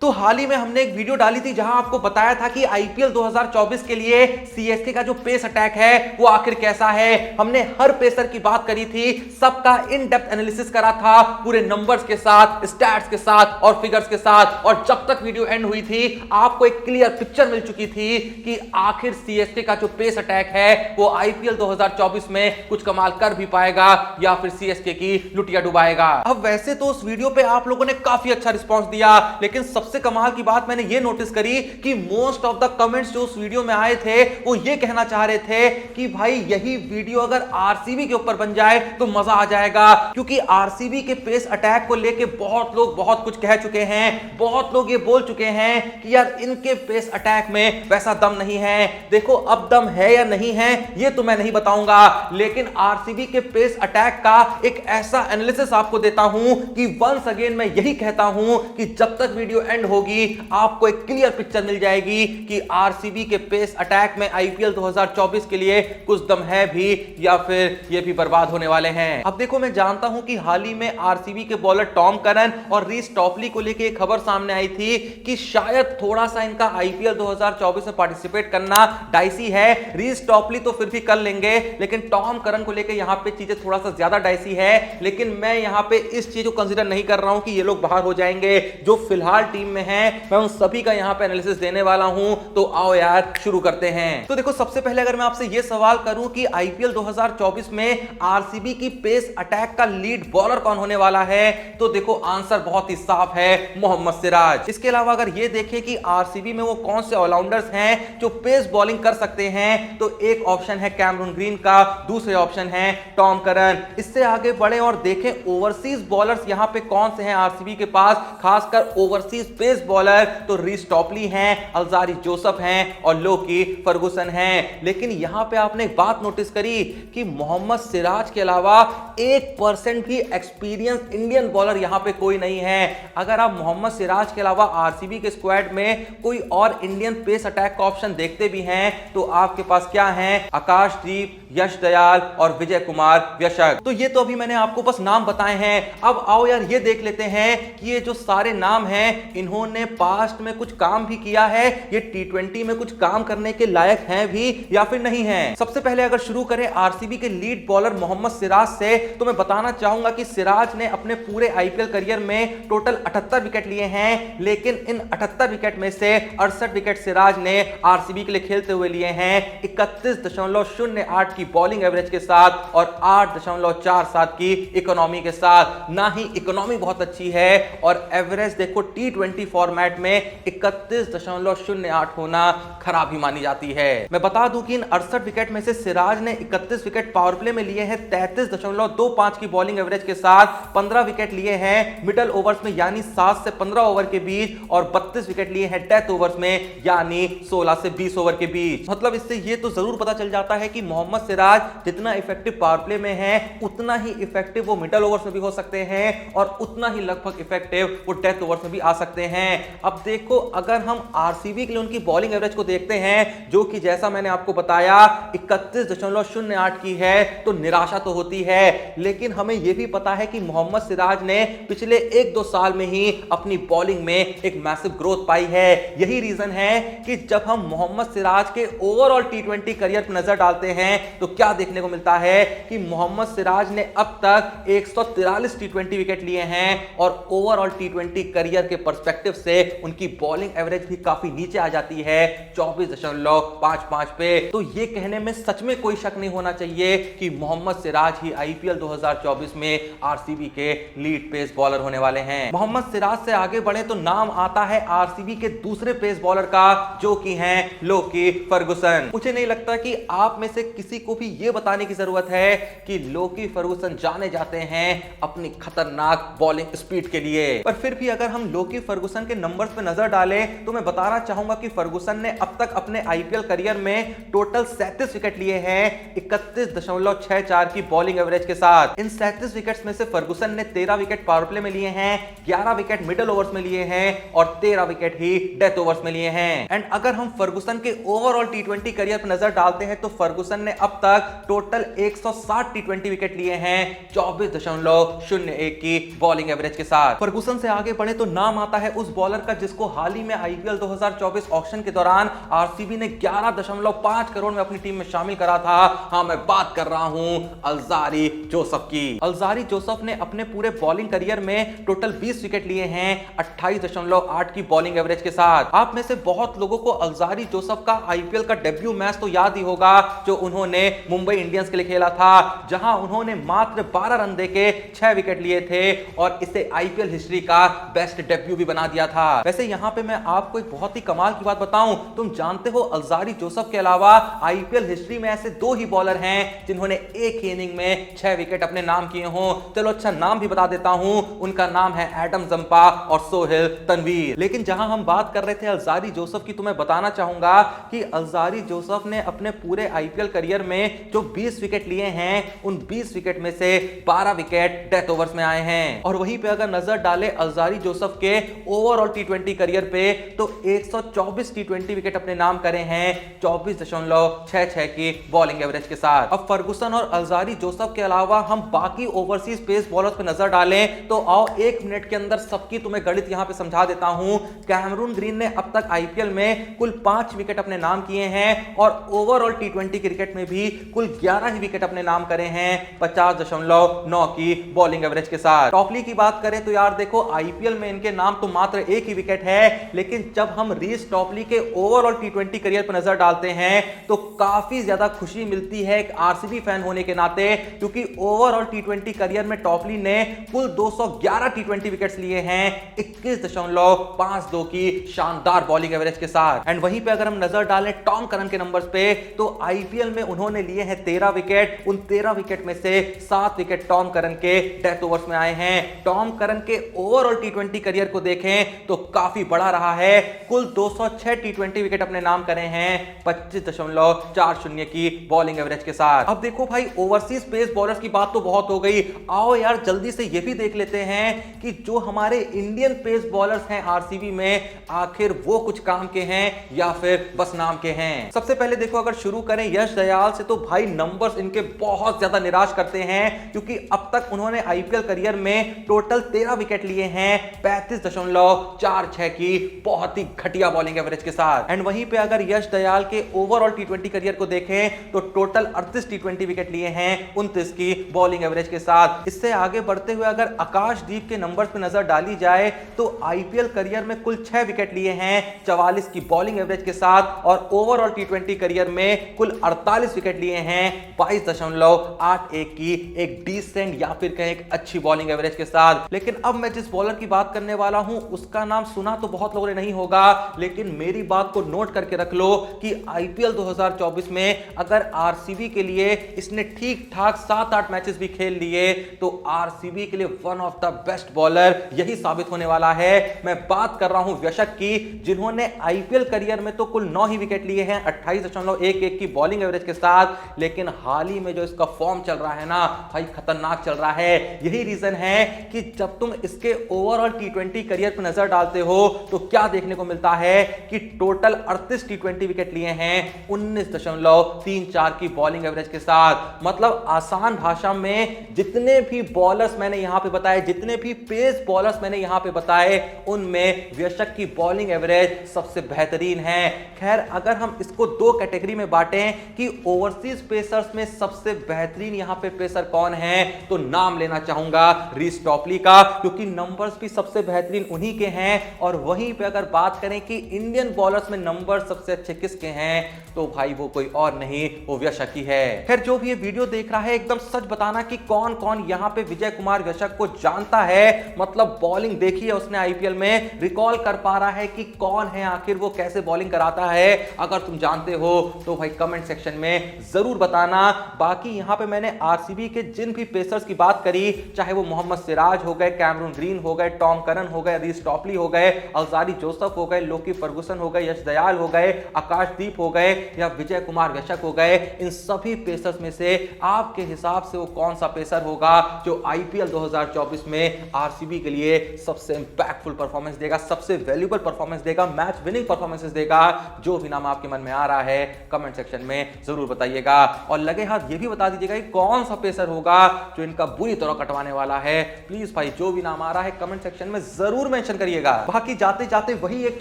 तो हाल ही में हमने एक वीडियो डाली थी जहां आपको बताया था कि आईपीएल 2024 के लिए सीएसके का जो पेस अटैक है वो आखिर कैसा है। हमने हर पेसर की बात करी थी, सबका इन डेप्थ एनालिसिस करा था, पूरे नंबर्स के साथ, स्टैट्स के साथ और फिगर्स के साथ। और जब तक वीडियो एंड हुई थी आपको एक क्लियर पिक्चर मिल चुकी थी कि आखिर सीएसके का जो पेस अटैक है वो आईपीएल 2024 में कुछ कमाल कर भी पाएगा या फिर सीएसके की लुटिया डुबाएगा। अब वैसे तो उस वीडियो पे आप लोगों ने काफी अच्छा रिस्पॉन्स दिया, लेकिन सबसे कमाल की बात मैंने ये नोटिस करी कि मोस्ट ऑफ द कमेंट्स जो उस वीडियो में आए थे वो ये कहना चाह रहे थे कि भाई यही वीडियो अगर आरसीबी के ऊपर बन जाए तो मजा आ जाएगा, क्योंकि आरसीबी के पेस अटैक को लेके बहुत लोग बहुत कुछ कह चुके हैं। बहुत लोग ये बोल चुके हैं कि यार इनके पेस अटैक में वैसा दम नहीं है। देखो अब दम है या नहीं है ये तो मैं नहीं बताऊंगा, लेकिन आरसीबी के पेस अटैक का एक ऐसा एनालिसिस आपको देता हूं कि वंस अगेन मैं यही कहता हूं कि जब तक वीडियो एंड होगी आपको एक क्लियर पिक्चर मिल जाएगी कि आरसीबी के पेस अटैक में आईपीएल 2024 के लिए कुछ दम है भी या फिर ये भी बर्बाद होने वाले हैं। अब देखो मैं जानता हूं कि हाल ही में आरसीबी के बॉलर टॉम करन और रीस टॉपली को लेकर एक खबर सामने आई थी कि शायद थोड़ा सा इनका आईपीएल 2024 में पार्टिसिपेट करना डाइसी है। रीस टॉपली तो फिर भी कर लेंगे, लेकिन टॉम करन को लेकर यहां पे चीजें थोड़ा सा ज्यादा डाइसी है। लेकिन मैं यहां पे इस चीज को कंसीडर नहीं कर रहा हूं कि ये लोग बाहर हो जाएंगे। जो फिलहाल टीम में है मैं उन सभी का यहां पे एनालिसिस देने वाला हूं, तो आओ यार शुरू करते हैं। तो देखो सबसे पहले अगर मैं आपसे यह सवाल करूं कि आईपीएल 2024 में आरसीबी की पेस अटैक का लीड बॉलर कौन होने वाला है, तो देखो आंसर बहुत ही साफ है, मोहम्मद सिराज। इसके अलावा अगर यह देखें कि आरसीबी में वो कौन से ऑलराउंडर्स हैं जो पेस बॉलिंग कर सकते हैं, तो एक ऑप्शन है कैमरून ग्रीन का, दूसरे ऑप्शन है टॉम करन। इससे आगे बढ़े और देखें ओवरसीज बॉलर्स यहां पे कौन से हैं आरसीबी के पास, खासकर ओवरसीज पेस बॉलर, तो रीस टॉपली हैं, अल्जारी जोसेफ हैं और लोकी फर्गुसन हैं। लेकिन यहां पे आपने एक बात नोटिस करी कि मोहम्मद सिराज के अलावा 1% भी एक्सपीरियंस इंडियन बॉलर यहां पे कोई नहीं है। अगर आप मोहम्मद सिराज के अलावा आरसीबी के स्क्वाड में कोई और इंडियन पेस अटैक का ऑप्शन देखते भी हैं तो आपके पास क्या है, आकाशदीप, यश दयाल और विजय कुमार व्यशक। तो ये तो अभी मैंने आपको बस नाम बताए हैं। अब आओ यार ये देख लेते हैं कि ये जो सारे नाम हैं इन्होंने पास्ट में कुछ काम भी किया है, ये टी20 में कुछ काम करने के लायक हैं भी या फिर नहीं हैं। सबसे पहले अगर शुरू करें आरसीबी के लीड बॉलर मोहम्मद सिराज से, तो मैं बताना चाहूंगा कि सिराज ने अपने पूरे आईपीएल करियर में टोटल 78 विकेट लिए हैं, लेकिन इन 78 विकेट में से 68 विकेट सिराज ने आरसीबी के लिए खेलते हुए लिए हैं 31.08 की बॉलिंग एवरेज के साथ और 8.47 की इकोनॉमी के साथ। ना ही इकोनॉमी बहुत अच्छी है और एवरेज देखो टी20 फॉर्मेट में 31.08 होना खराब ही मानी जाती है। मैं बता दूं कि इन 68 विकेट में से सिराज ने 31 विकेट पावर प्ले में लिए हैं 33.25 की बॉलिंग एवरेज के साथ, 15 विकेट लिए हैं मिडल ओवर्स में यानी 7 से 15 ओवर के बीच और 32 विकेट लिए हैं डेथ ओवर्स में यानी 16 से 20 ओवर के बीच। मतलब इससे ये तो जरूर पता चल जाता है कि मोहम्मद सिराज जितना इफेक्टिव पावर प्ले में है उतना ही इफेक्टिव वो मिडल ओवर्स में भी हो सकते हैं और उतना ही लगभग इफेक्टिव वो डेथ ओवर्स में भी आ सकते हैं। अब देखो अगर हम आरसीबी के लिए उनकी बॉलिंग एवरेज को देखते हैं जो कि जैसा मैंने आपको बताया 31.08 की है, तो निराशा तो होती है, लेकिन हमें यह भी पता है कि मोहम्मद सिराज ने पिछले 1-2 साल में ही अपनी बॉलिंग में एक मैसिव ग्रोथ पाई है। यही रीजन है कि जब हम मोहम्मद सिराज के ओवरऑल टी20 करियर पर नजर डालते हैं तो क्या देखने को मिलता है कि मोहम्मद सिराज ने अब तक 143 टी20 विकेट लिए हैं और ओवरऑल टी20 करियर के पर्सपेक्टिव से उनकी बॉलिंग एवरेज भी काफी नीचे आ जाती है 24.55 पे। तो ये कहने में सच में कोई शक नहीं होना चाहिए कि मोहम्मद सिराज ही आईपीएल 2024 में आरसीबी के लीड पेस बॉलर होने वाले हैं। मोहम्मद सिराज से आगे बढ़े तो नाम आता है आरसीबी के दूसरे पेस बॉलर का जो कि हैं लोकी फर्गुसन। मुझे नहीं लगता कि आप में से किसी को भी यह बताने की जरूरत है कि लोकी फर्गुसन जाने जाते हैं अपनी खतरनाक बॉलिंग स्पीड के लिए। पर फिर भी अगर हम लोकी फर्गुसन के नंबर्स पे नजर डालें तो मैं बताना चाहूंगा कि फर्गुसन ने अब तक अपने आईपीएल करियर में टोटल 37 विकेट लिए हैं 31.64 की बॉलिंग एवरेज के साथ। इन 37 विकेट्स में से फर्गुसन ने 13 विकेट पावर प्ले में लिए हैं, 11 विकेट मिडिल ओवर्स में लिए हैं और 13 विकेट ही डेथ ओवर्स में लिए हैं। एंड अगर हम फर्गुसन के ओवरऑल टी20 करियर पर नजर डालते हैं तो फर्गुसन ने अब तक टोटल 160 टी20 विकेट लिए हैं 24.01 की बॉलिंग एवरेज के साथ। फर्गुसन से आगे बढ़े तो नाम आता है उस बॉलर का जिसको हाल ही में आईपीएल 2024 ऑक्शन के दौरान आरसीबी ने 11.5 करोड़ में अपनी टीम में शामिल करा था। हां, मैं बात कर रहा हूं अल्जारी जोसेफ की। अल्जारी जोसेफ ने अपने पूरे बॉलिंग करियर में टोटल 20 विकेट लिए हैं 28.8 की बॉलिंग एवरेज के साथ। आप में से बहुत लोगों को अल्जारी जोसेफ का आईपीएल का डेब्यू मैच तो याद ही होगा जो उन्होंने मुंबई इंडियंस के लिए खेला था, जहां उन्होंने मात्र 12 रन देके 6 विकेट लिए थे और इसे आईपीएल हिस्ट्री का बेस्ट डेब्यू भी बना दिया था। वैसे यहां पे मैं आपको एक बहुत ही कमाल की बात बताऊं, तुम जानते हो अल्जारी जोसेफ के अलावा आईपीएल हिस्ट्री में ऐसे 2 ही बॉलर हैं जिन्होंने एक ही इनिंग में 6 विकेट अपने नाम किए हों। चलो अच्छा नाम भी बता देता हूं, उनका नाम है एडम जंपा और सोहेल तनवीर। लेकिन जहां हम बात कर रहे थे अल्जारी जोसेफ की, तो मैं बताना चाहूंगा कि अल्जारी जोसेफ ने अपने पूरे आईपीएल करियर में जो 20 विकेट लिए हैं, उन 20 विकेट में से 12 विकेट डेथ ओवर्स में आए हैं। और वहीं पे अगर नजर डाले अल्जारी जोसेफ के ओवरऑल टी20 करियर पे, तो 124 टी20 विकेट अपने नाम करे हैं 24.66 की बॉलिंग एवरेज के साथ। अब फर्गुसन और अल्जारी जोसेफ के अलावा हम बाकी ओवरसीज पेस बॉलर्स पे नजर डालें तो आओ 1 मिनट के अंदर सबकी तुम्हें गणित यहां पे समझा देता हूं। कैमरून ग्रीन ने अब तक आईपीएल में कुल 5 विकेट अपने नाम किए हैं और ओवरऑल टी20 क्रिकेट में भी कुल 11 ही विकेट अपने नाम करे हैं 50.9 की बॉलिंग एवरेज के साथ। टॉपली की बात करें तो यार देखो, आईपीएल में इनके नाम तो मात्र 1 ही विकेट है, लेकिन जब हम रीस टॉपली के ओवरऑल टी20 करियर पर नजर डालते हैं तो काफी ज्यादा खुशी मिलती है एक आरसीबी फैन होने के नाते, क्योंकि ओवरऑल टी20 करियर में टॉपली ने कुल 211 टी20 विकेट्स लिए हैं 21.52 की शानदार बॉलिंग एवरेज के साथ। एंड वहीं पे अगर हम नजर डालें टॉम करन के नंबर्स पे, तो आईपीएल में उन्होंने लिए हैं 13 विकेट। उन 13 विकेट में से 7 विकेट टॉम करन के डेथ ओवर्स में आए हैं। टॉम करन के ओवरऑल टी20 करियर को देखें तो काफी बड़ा रहा है, कुल 206 टी20 विकेट अपने नाम करे हैं 25.40 की बॉलिंग एवरेज के साथ। अब देखो भाई, ओवरसीज पेस बॉलर्स की बात तो बहुत हो गई, आओ यार जल्दी से ये भी देख लेते हैं कि जो हमारे इंडियन पेस बॉलर्स हैं आरसीबी में, आखिर वो कुछ काम के हैं या फिर बस नाम के हैं। सबसे पहले देखो, अगर शुरू करें यश दयाल से, तो भाई नंबर्स इनके बहुत ज्यादा निराश करते हैं, क्योंकि अब तक उन्होंने आईपीएल करियर में टोटल 13 विकेट लिए हैं 35.46 की बहुत ही घटिया बॉलिंग एवरेज के साथ। एंड वहीं पे अगर यश दयाल के ओवरऑल टी20 करियर को देखें तो टोटल 38 टी20 विकेट लिए हैं 29 की बॉलिंग एवरेज के साथ। इससे आगे बढ़ते हुए अगर आकाशदीप के नंबर्स पे नजर डाली जाए तो आईपीएल करियर में कुल 6 विकेट लिए हैं 44 की बॉलिंग एवरेज के साथ, और ओवरऑल टी20 करियर में कुल 48 विकेट लिए हैं 22.81 की एक डिसेंट या फिर कहें एक अच्छी बॉलिंग एवरेज के साथ। लेकिन अब मैं जिस बॉलर की बात करने वाला हूं उसका नाम सुना तो बहुत लोगों ने नहीं होगा, लेकिन मेरी बात को नोट करके रख लो कि आईपीएल 2024 में अगर आरसीबी के लिए इसने ठीक ठाक 7-8 मैचेस भी खेल लिए तो आरसीबी के लिए one of the best bowler यही साबित होने वाला है। मैं बात कर रहा हूं व्यशक की, जिन्होंने आईपीएल करियर में तो कुल 9 ही विकेट लिए हैं 28.11 की बॉलिंग एवरेज के साथ, लेकिन हाल ही में जो इसका फॉर्म चल रहा है ना भाई, खतरनाक चल रहा है। यही रीजन है कि जब तुम इसके ओवरऑल टी20 करियर पर नजर डालते हो तो क्या देखने को मिलता है कि टोटल 38 टी20 विकेट लिए हैं 19.34 की बॉलिंग एवरेज के साथ। मतलब आसान भाषा में जितने भी बॉलर्स मैंने यहां पे बताए, जितने भी पेस बॉलर्स मैंने यहां पे बताए, उनमें व्यशक की बॉलिंग एवरेज सबसे बेहतरीन है। खैर, अगर हम इसको 2 कैटेगरी में बांटें कि ओवरसीज पेसर्स में सबसे बेहतरीन यहां पे पेसर कौन है, तो नाम लेना चाहूंगा रीस टॉपली का, क्योंकि नंबर्स भी सबसे बेहतरीन उन्हीं के हैं। और वहीं पे अगर बात करें कि इंडियन बॉलर्स में नंबर सबसे अच्छे किसके हैं, तो भाई वो कोई और नहीं, वो व्यशक ही है। खैर, जो भी ये वीडियो देख रहा है एकदम सच बताना कि कौन कौन यहां पे विजय कुमार व्यशक को जानता है, मतलब बॉलिंग देखी है उसने आईपीएल में, रिकॉल कर पा रहा है कि कौन है आखिर वो, कैसे बॉलिंग कराता है। अगर तुम जानते हो तो भाई कमेंट सेक्शन में जरूर बताना। बाकी यहां पे मैंने आरसीबी के जिन भी पेसर्स की बात करी, चाहे वो मोहम्मद सिराज हो गए, कैमरून ग्रीन हो गए, टॉम करन हो गए, रीस टॉपली हो गए, अल्जारी जोसेफ हो गए, लोकी फर्गुसन हो गए, यश दयाल हो गए, आकाशदीप हो गए या विजय कुमार व्यशक हो गए, इन सभी पेसर्स में से आपके हिसाब से वो कौन सा पेसर होगा जो आईपीएल 2024 में आरसीबी के लिए सबसे इंपैक्टफुल परफॉर्मेंस देगा, सबसे वैल्यूएबल परफॉर्मेंस देगा, मैच विनिंग परफॉर्मेंसेस देगा? जो भी नाम आपके मन में आ रहा है कमेंट सेक्शन में जरूर बताइएगा। और लगे हाथ ये भी बता दीजिएगा कि कौन सा पेसर होगा जो इनका बुरी तरह कटवाने वाला है। प्लीज भाई, जो भी नाम आ रहा है कमेंट सेक्शन में जरूर मेंशन करिएगा। बाकी जाते जाते वही एक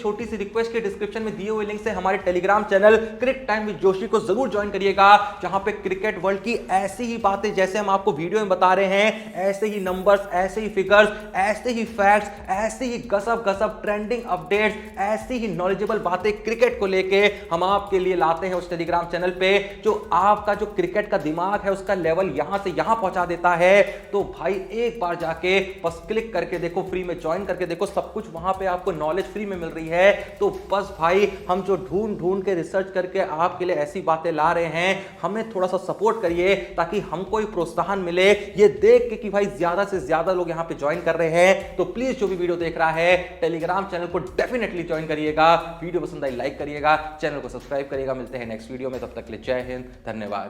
छोटी सी रिक्वेस्ट के डिस्क्रिप्शन में दिए हुए लिंक से हमारे Telegram channel cric time with Joshi को जरूर ज्वाइन करिएगा, जहां पे क्रिकेट वर्ल्ड की ऐसी ही बातें जैसे हम आपको वीडियो में बता रहे हैं, ऐसे ही नंबर्स, ऐसे ही फिगर्स, ऐसे ही फैक्ट्स, ऐसे ही गसब ट्रेंडिंग अपडेट्स, ऐसी ही नॉलेजेबल बातें क्रिकेट को लेके हम आपके लिए लाते हैं उस टेलीग्राम चैनल पे, जो आपका जो क्रिकेट का दिमाग है उसका लेवल यहां से यहां पहुंचा देता है। तो भाई एक बार जाके बस क्लिक करके देखो, फ्री में ज्वाइन करके देखो, सब कुछ वहां पे आपको नॉलेज फ्री में मिल रही है। तो बस भाई हम जो ढूंढ के रिसर्च करके आपके लिए ऐसी बातें ला रहे हैं, हमें थोड़ा सा सपोर्ट करिए ताकि हमको ही प्रोत्साहन मिले ये देख के कि भाई ज्यादा से ज्यादा लोग यहां पे ज्वाइन कर रहे हैं। तो प्लीज जो भी वीडियो देख रहा है टेलीग्राम चैनल को डेफिनेटली ज्वाइन करिएगा, वीडियो पसंद आई लाइक करिएगा, चैनल को सब्सक्राइब करिएगा। मिलते हैं नेक्स्ट वीडियो में, तब तक के लिए जय हिंद, धन्यवाद।